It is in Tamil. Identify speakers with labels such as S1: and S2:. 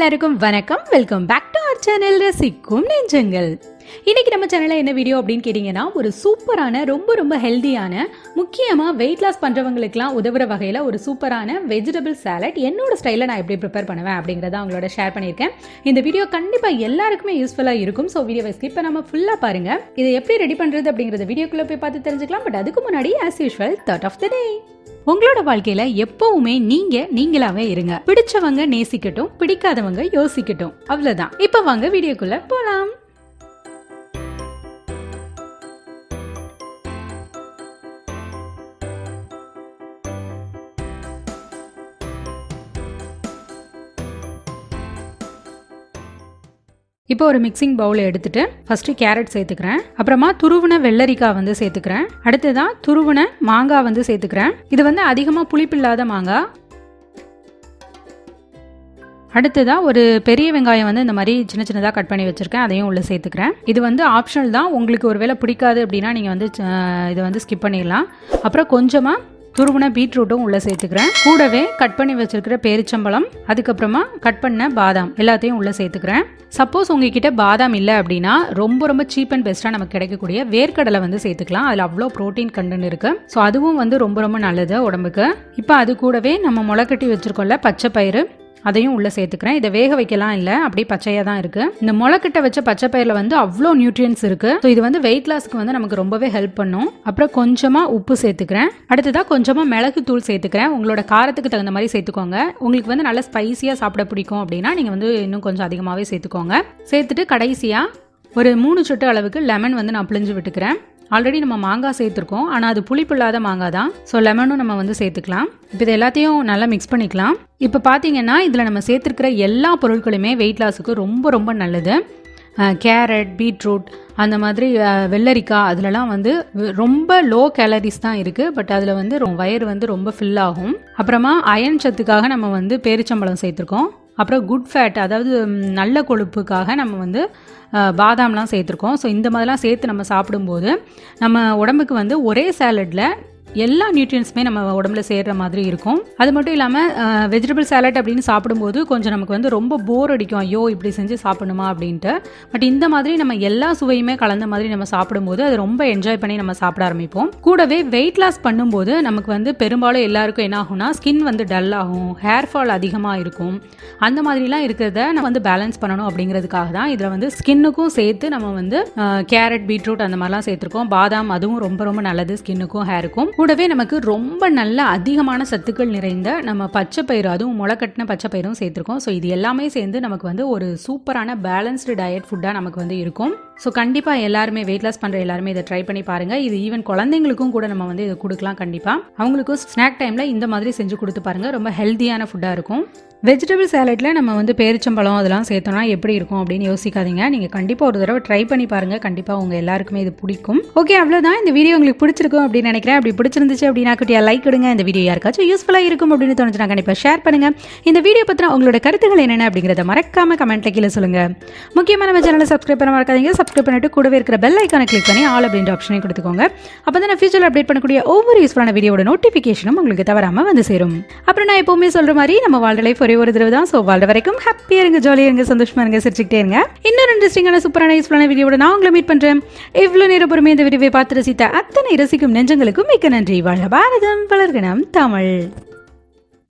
S1: எல்லாருக்கும் வணக்கம். Welcome back to our channel ரசிக்கும் நெஞ்சங்கள். இன்னைக்கு நம்ம சேனலில் என்ன வீடியோ அப்படின்னு கேட்டிங்கன்னா, ஒரு சூப்பரான ரொம்ப ஹெல்தியான, முக்கியமாக வெயிட் லாஸ் பண்ணுறவங்களுக்குலாம் உதவுற வகையில் ஒரு சூப்பரான வெஜிடபிள் சாலட் என்னோட ஸ்டைலில் நான் எப்படி ப்ரிப்பேர் பண்ணுவேன் அப்படிங்கிறத அவங்களோட ஷேர் பண்ணியிருக்கேன். இந்த வீடியோ கண்டிப்பாக எல்லாருக்குமே யூஸ்ஃபுல்லாக இருக்கும். ஸோ வீடியோவை ஸ்கிப் பண்ணாமல் ஃபுல்லாக பாருங்கள். இதை எப்படி ரெடி பண்ணுறது அப்படிங்கிறத வீடியோக்குள்ளே போய் பார்த்து தெரிஞ்சுக்கலாம். பட் அதுக்கு முன்னாடி as usual thought of the day. உங்களோட வாழ்க்கையில எப்பவுமே நீங்களாவே இருங்க. பிடிச்சவங்க நேசிக்கட்டும், பிடிக்காதவங்க யோசிக்கட்டும். அவ்வளவுதான். இப்ப வாங்க வீடியோக்குள்ள போலாம். இப்போ ஒரு மிக்சிங் பவுல் எடுத்துட்டு ஃபர்ஸ்ட் கேரட் சேர்த்துக்கிறேன். அப்புறமா துருவின வெள்ளரிக்காய் வந்து சேர்த்துக்கிறேன். அடுத்ததான் துருவின மாங்காய் வந்து சேர்த்துக்கிறேன். இது வந்து அதிகமாக புளிப்பில்லாத மாங்காய். அடுத்ததா ஒரு பெரிய வெங்காயம் வந்து இந்த மாதிரி சின்ன சின்னதாக கட் பண்ணி வச்சிருக்கேன். அதையும் உள்ள சேர்த்துக்கிறேன். இது வந்து ஆப்ஷனல் தான். உங்களுக்கு ஒருவேளை பிடிக்காது அப்படின்னா நீங்கள் வந்து இதை வந்து ஸ்கிப் பண்ணிடலாம். அப்புறம் கொஞ்சமாக துருவின பீட்ரூட்டும் உள்ளே சேர்த்துக்கிறேன். கூடவே கட் பண்ணி வச்சிருக்கிற பேரிச்சம்பழம், அதுக்கப்புறமா கட் பண்ண பாதாம் எல்லாத்தையும் உள்ளே சேர்த்துக்கிறேன். சப்போஸ் உங்ககிட்ட பாதாம் இல்லை அப்படின்னா ரொம்ப சீப் அண்ட் பெஸ்ட்டாக நமக்கு கிடைக்கக்கூடிய வேர்க்கடலை வந்து சேர்த்துக்கலாம். அதில் அவ்வளோ ப்ரோட்டீன் கண்டென்ட் இருக்குது. ஸோ அதுவும் வந்து ரொம்ப நல்லது உடம்புக்கு. இப்போ அது கூடவே நம்ம முளைக்கட்டி வச்சுருக்கோம்ல பச்சை பயிறு, அதையும் உள்ளே சேர்த்துக்கிறேன். இதை வேக வைக்கலாம் இல்லை, அப்படியே பச்சையாக தான் இருக்குது. இந்த முளைக்கிட்ட வச்ச பச்சை பயிரில் வந்து அவ்வளோ நியூட்ரியன்ஸ் இருக்குது. ஸோ இது வந்து வெயிட் லாஸ்க்கு வந்து நமக்கு ரொம்பவே ஹெல்ப் பண்ணும். அப்புறம் கொஞ்சமாக உப்பு சேர்த்துக்கிறேன். அடுத்ததாக கொஞ்சமாக மிளகு தூள் சேர்த்துக்கிறேன். உங்களோட காரத்துக்கு தகுந்த மாதிரி சேர்த்துக்கோங்க. உங்களுக்கு வந்து நல்லா ஸ்பைஸியாக சாப்பிட பிடிக்கும் அப்படின்னா நீங்கள் வந்து இன்னும் கொஞ்சம் அதிகமாகவே சேர்த்துக்கோங்க. சேர்த்துட்டு கடைசியாக ஒரு 3 சொட்டு அளவுக்கு லெமன் வந்து நான் பிழிஞ்சு விட்டுக்கிறேன். ஆல்ரெடி நம்ம மாங்காய் சேர்த்துருக்கோம், ஆனால் அது புளிப்பு இல்லாத மாங்காய் தான். ஸோ லெமனும் நம்ம வந்து சேர்த்துக்கலாம். இப்போ இது எல்லாத்தையும் நல்லா மிக்ஸ் பண்ணிக்கலாம். இப்போ பார்த்தீங்கன்னா இதில் நம்ம சேர்த்துருக்கிற எல்லா பொருட்களுமே வெயிட் லாஸுக்கு ரொம்ப நல்லது. கேரட், பீட்ரூட், அந்த மாதிரி வெள்ளரிக்காய், அதிலலாம் வந்து ரொம்ப லோ கேலரிஸ் தான் இருக்குது. பட் அதில் வந்து வயிறு வந்து ரொம்ப ஃபில் ஆகும். அப்புறமா அயன் சத்துக்காக நம்ம வந்து பேரிச்சம்பழம் சேர்த்துருக்கோம். அப்புறம் குட் ஃபேட், அதாவது நல்ல கொழுப்புக்காக நம்ம வந்து பாதாம்லாம் சேர்த்துருக்கோம். ஸோ இந்த மாதிரிலாம் சேர்த்து நம்ம சாப்பிடும்போது நம்ம உடம்புக்கு வந்து ஒரே சாலட்டில் எல்லா நியூட்ரியன்ஸுமே நம்ம உடம்புல சேர்கிற மாதிரி இருக்கும். அது மட்டும் இல்லாமல் வெஜிடபிள் சாலட் அப்படின்னு சாப்பிடும்போது கொஞ்சம் நமக்கு வந்து ரொம்ப போர் அடிக்கும். ஐயோ இப்படி செஞ்சு சாப்பிடணுமா அப்படின்ட்டு. பட் இந்த மாதிரி நம்ம எல்லா சுவையுமே கலந்த மாதிரி நம்ம சாப்பிடும்போது அது ரொம்ப என்ஜாய் பண்ணி நம்ம சாப்பிட ஆரம்பிப்போம். கூடவே வெயிட் லாஸ் பண்ணும்போது நமக்கு வந்து பெரும்பாலும் எல்லாருக்கும் என்ன ஆகும்னா, ஸ்கின் வந்து டல் ஆகும், ஹேர் ஃபால் அதிகமாக இருக்கும். அந்த மாதிரிலாம் இருக்கிறத நம்ம வந்து பேலன்ஸ் பண்ணணும் அப்படிங்கிறதுக்காக தான் இதில் வந்து ஸ்கின்னுக்கும் சேர்த்து நம்ம வந்து கேரட், பீட்ரூட் அந்த மாதிரிலாம் சேர்த்துருக்கோம். பாதாம் அதுவும் ரொம்ப நல்லது ஸ்கின்னுக்கும் ஹேருக்கும். கூடவே நமக்கு ரொம்ப நல்ல அதிகமான சத்துக்கள் நிறைந்த நம்ம பச்சை பயிறு, அதுவும் முளைக்கட்டின பச்சை பயிரும் சேர்த்துருக்கோம். ஸோ இது எல்லாமே சேர்ந்து நமக்கு வந்து ஒரு சூப்பரான பேலன்ஸ்டு டயட் ஃபுட்டாக நமக்கு வந்து இருக்கும். ஸோ கண்டிப்பாக எல்லாருமே வெயிட் லாஸ் பண்ணுற எல்லாருமே இதை ட்ரை பண்ணி பாருங்கள். இது ஈவன் குழந்தைங்களுக்கும் கூட நம்ம வந்து இதை கொடுக்கலாம். கண்டிப்பாக அவங்களுக்கும் ஸ்நாக் டைமில் இந்த மாதிரி செஞ்சு கொடுத்து பாருங்கள். ரொம்ப ஹெல்த்தியான ஃபுட்டாக இருக்கும். வெஜிடபிள் சாலட்டில் நம்ம வந்து பேரிச்சம்பழம் அதெல்லாம் சேர்த்தோம்னா எப்படி இருக்கும் அப்படின்னு யோசிக்காதீங்க. நீங்கள் கண்டிப்பாக ஒரு தடவை ட்ரை பண்ணி பாருங்கள். கண்டிப்பாக உங்கள் எல்லாருக்குமே இது பிடிக்கும். ஓகே, அவ்வளோதான். இந்த வீடியோ உங்களுக்கு பிடிச்சிருக்கும் அப்படின்னு நினைக்கிறேன். அப்படி பிடிச்சிருந்துச்சு அப்படின்னா குட்டியா லைக் கொடுங்க. இந்த வீடியோ யாருக்காச்சும் யூஸ்ஃபுல்லாக இருக்கும் அப்படின்னு தோணுச்சுன்னா கண்டிப்பாக ஷேர் பண்ணுங்கள். இந்த வீடியோ பற்றின உங்களோட கருத்துக்கள் என்னென்ன அப்படிங்கிறத மறக்காம கமெண்ட்டில் கீழே சொல்லுங்கள். முக்கியமாக நம்ம சேனலை சப்ஸ்கிரைப் பண்ண மறக்காதீங்க. சப்ஸ்கிரைப் பண்ணிட்டு கூடவே இருக்கிற பெல் ஐக்கானை கிளிக் பண்ணி ஆல் அப்படின்ற ஆப்ஷனை கொடுத்துக்கோங்க. அப்போ தான் நான் ஃபியூச்சரில் அப்டேட் பண்ணக்கூடிய ஒவ்வொரு யூஸ்ஃபுல்லான வீடியோட நோட்டிஃபிகேஷனும் உங்களுக்கு தவறாமல் வந்து சேரும். அப்புறம் நான் எப்பவுமே சொல்கிற மாதிரி நம்ம வாழ்ற லைஃப் ஒரே ஒரு தடவை தான். ஸோ வாழ்ற வரைக்கும் ஹாப்பியாக இருங்க, ஜாலியாக இருங்க, சந்தோஷமாக இருங்க, சிரிச்சுக்கிட்டே இருங்க. இன்னொரு இன்ட்ரெஸ்டிங்கான சூப்பரான யூஸ்ஃபுல்லான வீடியோட நான் உங்களை மீட் பண்ணுறேன். இவ்வளோ நேரம் பொறுமை இந்த வீடியோவை பார்த்து ரசித்த அத்தனை ரசிக்கும் நெஞ்சங்களுக்கும் மிக்க நன்றி. வாழ்க பாரதம், வளர்க நம் தமிழ்.